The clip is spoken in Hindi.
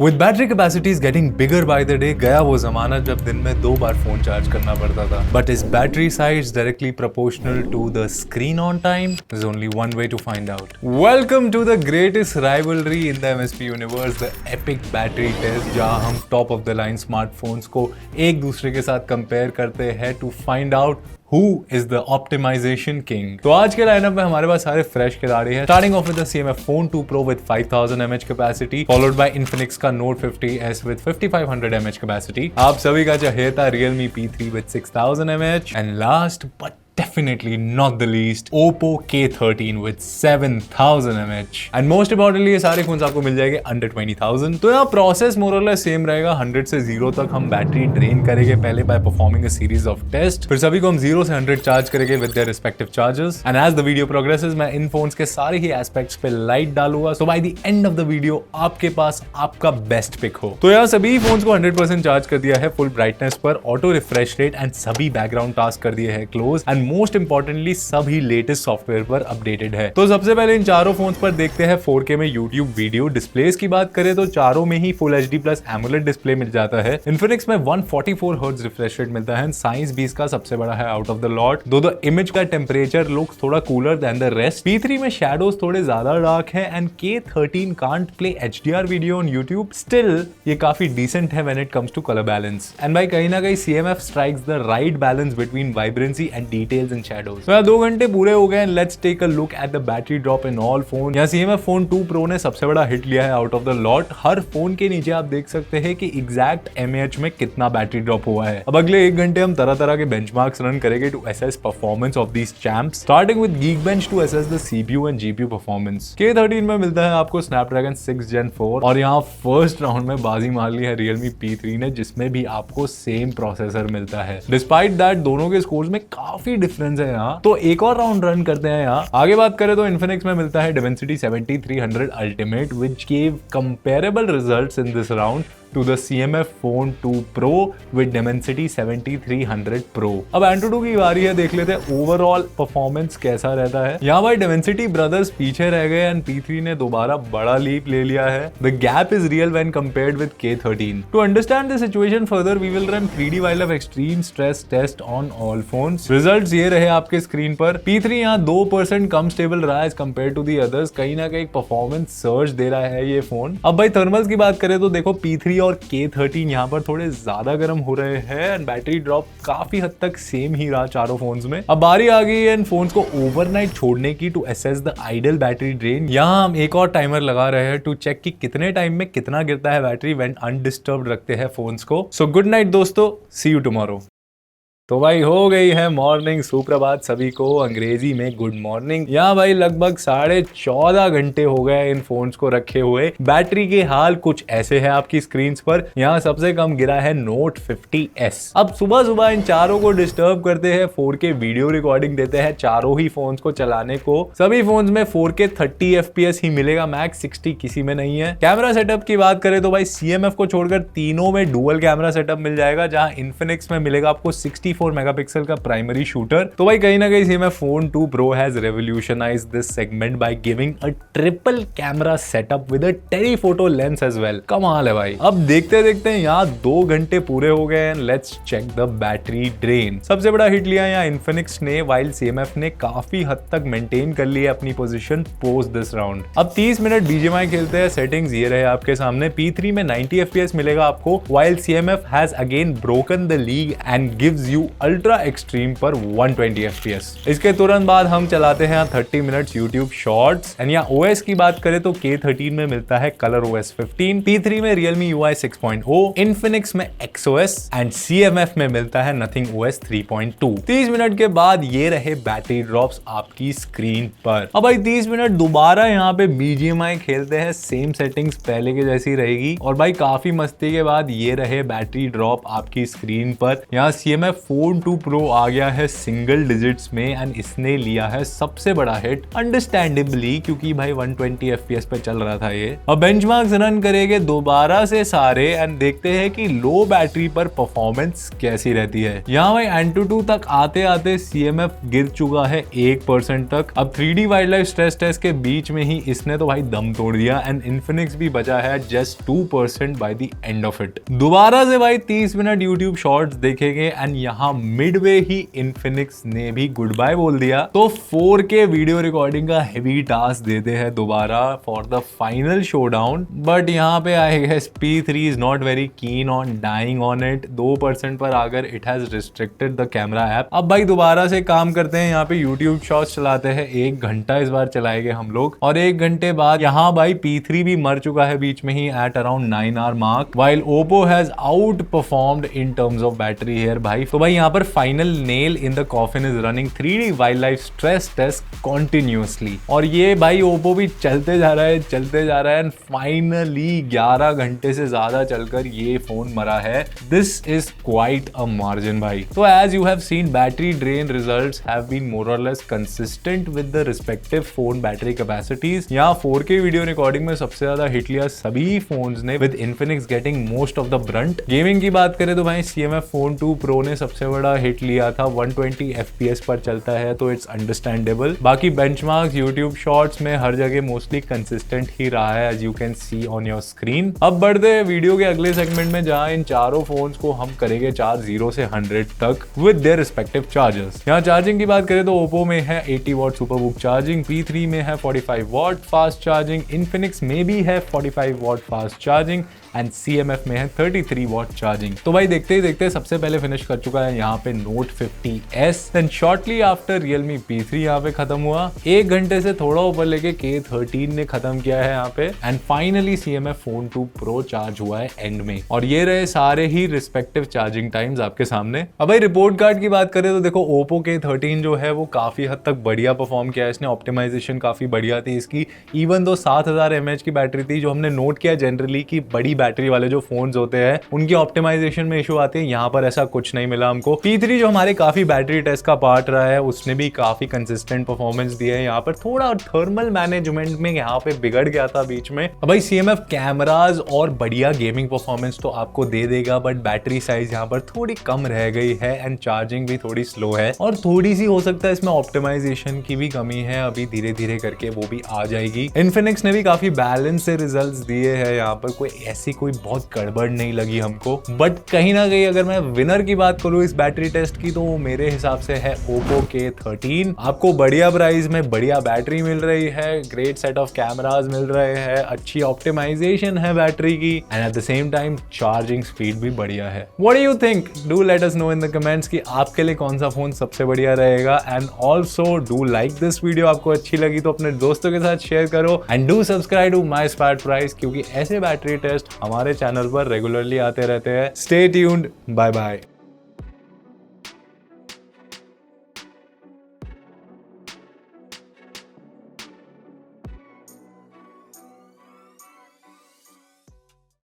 With battery capacities getting bigger by the day, गया वो जमाना जब दिन में 2 बार फोन चार्ज करना पड़ता था. But is battery size directly proportional to the screen on time? There's only one way to find out. Welcome to the greatest rivalry in the MSP universe, the epic battery test, जहाँ हम top of the line smartphones को एक दूसरे के साथ compare करते हैं to find out Who is the optimization king? तो आज के लाइनअप में हमारे पास सारे फ्रेश खिलाड़ी हैं. Starting of with the CMF Phone 2 Pro with 5000 mAh capacity, followed by Infinix का Note 50s with 5500 mAh capacity. आप सभी का चहेता Realme P3 with 6000 mAh, and last but definitely not the least, Oppo K13 with 7000 mAh. And most importantly, ये सारे फोन्स आपको मिल जाएंगे under 20,000. तो यहाँ process more or less same रहेगा. 100 से 0 तक हम बैटरी ड्रेन करेंगे पहले by performing a series of tests. फिर सभी को हम 0 से 100 चार्ज करेंगे with their respective charges. And as the video progresses, मैं इन फोन्स के सारे ही एस्पेक्ट्स पे लाइट डालूंगा. So by the end of the video, आपके पास आपका बेस्ट पिक हो. तो यहाँ सभी फोन्स को 100% चार्ज कर दिया है फुल ब्राइटनेस पर, ऑटो रिफ्रेश रेट एंड सभी बैकग्राउंड टास्क कर दिए हैं क्लोज, एंड मोस्ट इंपॉर्टेंटली सभी लेटेस्ट सॉफ्टवेयर पर अपडेटेड है. तो सबसे पहले इन चारों फोन्स पर देखते हैं 4K में YouTube वीडियो. डिस्प्लेस की बात करें तो चारों में ही full HD plus AMOLED display मिल जाता है. इन्फिनिक्स में 144 हर्ट्ज रिफ्रेश रेट मिलता है. साइंस भी इसका सबसे बड़ा है आउट ऑफ द लॉट. दो इमेज का टेम्परेचर लुक्स थोड़ा cooler than the rest. P3 में शैडोज थोड़े ज्यादा डार्क है and K13 can't play HDR video on YouTube. Still ये काफी डिसेंट है when it comes to colour balance. And भाई कहीं ना कहीं CMF strikes the right balance between vibrancy and details in shadows. तो 2 घंटे पूरे हो गए. Let's take a look at the battery drop in all phone. यहाँ CMF Phone 2 Pro ने सबसे बड़ा हिट लिया है out of the lot. Her phone के नीचे आप देख सकते हैं कि एग्जैक्ट mAh में कितना बैटरी ड्रॉप हुआ है. अब अगले 1 घंटे हम तरह तरह के बेंचमार्क्स रन करेंगे to assess performance of these champs, starting with Geekbench to assess the CPU and GPU performance. K13 में मिलता है आपको Snapdragon 6 Gen 4 और यहाँ फर्स्ट राउंड में बाजी मार ली है Realme P3 ने, जिसमें भी आपको सेम प्रोसेसर मिलता है. डिस्पाइट दैट दोनों के स्कोर्स में काफी डिफरेंस है यहाँ. तो एक और राउंड रन करते हैं यहाँ. आगे बात करें तो Infinix में मिलता है Dimensity 7300 Ultimate, which gave comparable results in this round to the CMF Phone 2 Pro with Dimensity 7300 Pro. अब Antutu की बारी है, देख लेते हैं ओवरऑल परफॉर्मेंस कैसा रहता है. यहाँ भाई Dimensity ब्रदर्स पीछे रह गए एंड P3 ने दोबारा बड़ा लीप ले लिया है. The gap is real when compared with K13. To understand the situation further, we will run 3D wildlife extreme stress test on all phones. Results ये रहे आपके स्क्रीन पर. P3 यहाँ 2% कम स्टेबल रहा है as compared to the others. कहीं ना कहीं परफॉर्मेंस सर्ज दे रहा है ये फोन. अब भाई थर्मल्स की बात करें तो देखो P3 और K13 यहाँ पर थोड़े ज्यादा गर्म हो रहे हैं एंड बैटरी ड्रॉप काफी हद तक सेम ही रहा चारों फोन्स में. अब बारी आ गई है इन फोन्स को ओवरनाइट छोड़ने की to assess the idle battery drain. यहाँ हम एक और टाइमर लगा रहे हैं टू चेक कि कितने टाइम में कितना गिरता है बैटरी व्हेन अनडिस्टर्ब्ड रखते हैं फोन्स को. सो गुड नाइट दोस्तों, सी यू टुमारो. तो भाई हो गई है मॉर्निंग. सुप्रभात सभी को, अंग्रेजी में गुड मॉर्निंग. यहाँ भाई लगभग 14.5 घंटे हो गए इन फोन्स को रखे हुए. बैटरी के हाल कुछ ऐसे है आपकी स्क्रीन पर. यहाँ सबसे कम गिरा है Note 50s. अब सुबह सुबह इन चारों को डिस्टर्ब करते हैं, 4K वीडियो रिकॉर्डिंग देते हैं चारों ही फोन्स को चलाने को. सभी फोन्स में 4K 30 FPS ही मिलेगा, मैक्स 60 किसी में नहीं है. कैमरा सेटअप की बात करें तो भाई CMF को छोड़कर तीनों में डुअल कैमरा सेटअप मिल जाएगा, जहाँ Infinix में मिलेगा आपको 64 मेगापिक्सल का प्राइमरी शूटर. तो भाई कहीं ना कहीं CMF Phone 2 Pro has revolutionized this segment by giving a triple camera setup with a telephoto lens as well. कमाल है भाई. अब देखते देखते यहाँ 2 घंटे पूरे हो गए and let's check the battery drain. सबसे बड़ा हिट लिया यहाँ Infinix ने, while CMF ने काफी हद तक मेंटेन कर ली है अपनी पोजीशन पोस्ट दिस राउंड. अब 30 मिनट BGMI खेलते हैं. सेटिंग्स ये रहे आपके सामने. P3 में 90 FPS मिलेगा आपको, while CMF has again broken the league and gives you ultra extreme पर 120 FPS. इसके तुरंत बाद हम चलाते हैं 30 मिनट्स YouTube शॉर्ट्स. एंड यहाँ OS की बात करें तो K13 में मिलता है ColorOS 15, P3 में Realme UI 6.0, Infinix में XOS एंड CMF में मिलता है NothingOS 3.2. 30 मिनट के बाद ये रहे बैटरी ड्रॉप्स आपकी स्क्रीन पर. अब भाई 30 मिनट दोबारा यहाँ पे BGMI खेलते हैं. सेम सेटिंग्स पहले के जैसी रहेगी और भाई काफी मस्ती के बाद ये रहे बैटरी ड्रॉप आपकी स्क्रीन पर. यहाँ CMF फोन 2 Pro आ गया है सिंगल डिजिट्स में एंड इसने लिया है सबसे बड़ा हिट, अंडरस्टैंडेबली, क्योंकि भाई 120 FPS पे चल रहा था ये। अब बेंचमार्क्स रन करेंगे दोबारा से सारे एंड देखते हैं कि लो बैटरी पर परफॉर्मेंस कैसी रहती है। यहाँ भाई Antutu तक आते आते CMF गिर चुका है 1% तक। अब 3D wild life stress test के बीच में ही इसने तो भाई दम तोड़ दिया एंड Infinix भी बचा है just 2% by the end of it. दोबारा से भाई 30 मिनट YouTube शॉर्ट्स देखेंगे एंड यहाँ मिडवे ही Infinix ने भी गुड बाय बोल दिया। तो 4K वीडियो रिकॉर्डिंग का हेवी टास्क देते हैं दोबारा for the final showdown, but यहाँ पे I guess P3 is not very keen on dying on it. 2% पर आकर it has restricted the camera app. अब भाई दोबारा से काम करते हैं, यहाँ पे YouTube शॉर्ट्स चलाते हैं। 1 घंटा इस बार चलाएंगे हम लोग और 1 घंटे बाद यहाँ भाई P3 भी मर चुका है बीच में ही at around 9 hour mark, while Oppo has outperformed in terms of battery here भाई। तो भाई यहाँ पर final nail in the coffin is running 3D wild life stress test continuously. और ये भाई Oppo भी चलते जा रहा है एंड फाइनली 11 घंटे से ज्यादा चलकर ये फोन मरा है। This is quite a margin भाई। तो as you have seen battery drain results have been more or less consistent with the respective phone battery capacities. यहाँ 4K वीडियो रिकॉर्डिंग में सबसे ज्यादा हिट लिया सभी फोन्स ने with Infinix getting most of the Brunt. Gaming की बात करें तो भाई CMF फोन 2 Pro ने सबसे बड़ा हिट लिया था, 120 FPS पर चलता है तो इट्स अंडरस्टैंडेबल। बाकी बेंचमार्क्स YouTube शॉर्ट्स में हर जगह मोस्टली कंसिस्टेंट ही रहा है as you can see on your screen. अब बढ़ते हैं वीडियो के अगले सेगमेंट में जहां इन चारों फोन्स को हम करेंगे चार्ज 0 से 100 तक विद देयर रिस्पेक्टिव चार्जर्स। यहाँ चार्जिंग की बात करें तो Oppo में है 80 वॉट सुपरबुक चार्जिंग, P3 में है 45 वॉट फास्ट चार्जिंग, Infinix में भी है 45 watt fast charging and CMF में है 33 वॉट चार्जिंग। तो भाई देखते ही देखते सबसे पहले फिनिश कर चुका है यहाँ पे Note 50s, then shortly after Realme P3 यहाँ पे खत्म हुआ। 1 घंटे से थोड़ा ऊपर लेके K13 ने खत्म किया है यहाँ पे and finally CMF phone 2 Pro charge हुआ है एंड में। और ये रहे सारे ही रिस्पेक्टिव चार्जिंग टाइम्स आपके सामने। अब भाई रिपोर्ट कार्ड की बात करें तो देखो Oppo K13 जो है वो काफी हद तक बढ़िया परफॉर्म किया है इसने। ऑप्टिमाइजेशन काफी बढ़िया थी इसकी, इवन दो 7000 mAh की बैटरी थी जो हमने नोट किया जनरली की बड़ी बैटरी वाले जो फोन्स होते हैं उनकी ऑप्टिमाइजेशन में इशू आती है, यहाँ पर ऐसा कुछ नहीं मिला हमको। P3 जो हमारे काफी बैटरी टेस्ट का पार्ट रहा है उसने भी काफी कंसिस्टेंट परफॉर्मेंस दिया है। यहाँ पर थोड़ा थर्मल मैनेजमेंट में यहाँ पे बिगड़ गया था बीच में। अब भाई CMF कैमराज और बढ़िया गेमिंग परफॉर्मेंस तो आपको दे देगा, बट बैटरी साइज यहाँ पर थोड़ी कम रह गई है एंड चार्जिंग भी थोड़ी स्लो है और थोड़ी सी हो सकता है इसमें ऑप्टिमाइजेशन की भी कमी है। अभी धीरे धीरे करके वो भी आ जाएगी। Infinix ने भी काफी बैलेंस से रिजल्ट्स दिए हैं, यहाँ पर कोई ऐसी कोई बहुत गड़बड़ नहीं लगी हमको। बट कहीं ना कहीं अगर मैं विनर की बात करूँ इस बैटरी टेस्ट की तो वो मेरे हिसाब से है Oppo K13। आपको बढ़िया प्राइस में बढ़िया बैटरी मिल रही है, ग्रेट सेट ऑफ कैमराज मिल रहे हैं, अच्छी ऑप्टिमाइजेशन है बैटरी की and at the same time charging speed भी बढ़िया है। What do you think? Do let us know in the comments कि आपके लिए कौन सा फोन सबसे बढ़िया रहेगा and also do like this video. आपको अच्छी लगी तो अपने दोस्तों के साथ शेयर करो and do subscribe to my smart price क्योंकि ऐसे बैटरी टेस्ट हमारे चैनल पर रेगुलरली आते रहते हैं। Stay tuned, bye bye.